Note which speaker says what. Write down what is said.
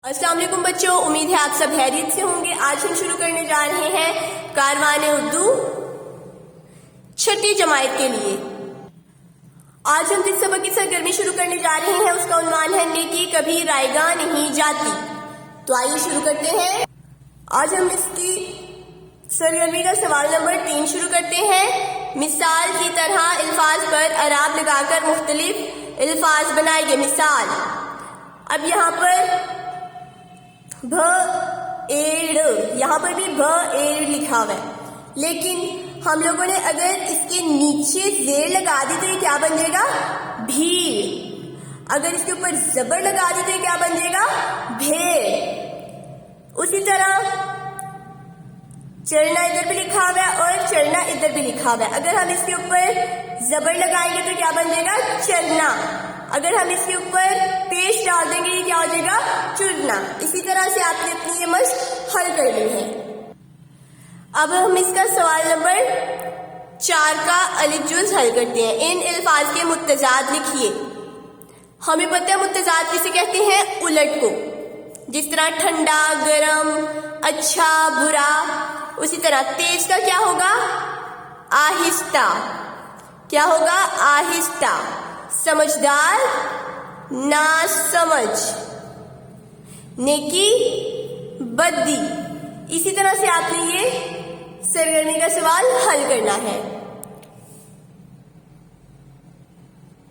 Speaker 1: السلام علیکم بچوں، امید ہے آپ سب خیریت سے ہوں گے۔ آج ہم شروع کرنے جا رہے ہیں کاروان اردو چھٹی جماعت کے لیے۔ آج ہم جس سبق کی سرگرمی شروع کرنے جا رہے ہیں اس کا عنوان ہے نیکی کبھی رائے گاہ نہیں جاتی۔ تو آئیے شروع کرتے ہیں۔ آج ہم اس کی سرگرمی کا سوال نمبر 3 شروع کرتے ہیں۔ مثال کی طرح الفاظ پر اعراب لگا کر مختلف الفاظ بنائیے۔ مثال، اب یہاں پر بھ ایڑ، یہاں پر بھی بھ ایڑ لکھا ہوا ہے، لیکن ہم لوگوں نے اگر اس کے نیچے زیر لگا دی تو یہ کیا بن جائے گا؟ بھیڑ۔ اگر اس کے اوپر زبر لگا دی تو یہ کیا بن جائے گا؟ بھیڑ۔ اسی طرح چرنا ادھر بھی لکھا ہوا ہے اور چرنا ادھر بھی لکھا ہوا ہے، اگر ہم اس کے اوپر زبر لگائیں گے تو کیا بن جائے گا؟ چرنا۔ اگر ہم اس کے اوپر پیش ڈال دیں گے یہ کیا ہو جائے گا؟ چرنا۔ اسی طرح سے آپ نے اپنی یہ مشق حل کرنی ہے۔ اب ہم اس کا سوال نمبر 4 کا الف جز حل کرتے ہیں۔ ان الفاظ کے متضاد لکھیے۔ ہمیں پتہ ہے متضاد کسے کہتے ہیں؟ الٹ کو، جس طرح ٹھنڈا، گرم، اچھا، برا۔ اسی طرح تیز کا کیا ہوگا؟ آہستہ۔ کیا ہوگا؟ آہستہ۔ سمجھدار، ناسمجھ۔ نیکی، بدی۔ اسی طرح سے آپ نے یہ سرگرمی کا سوال حل کرنا ہے۔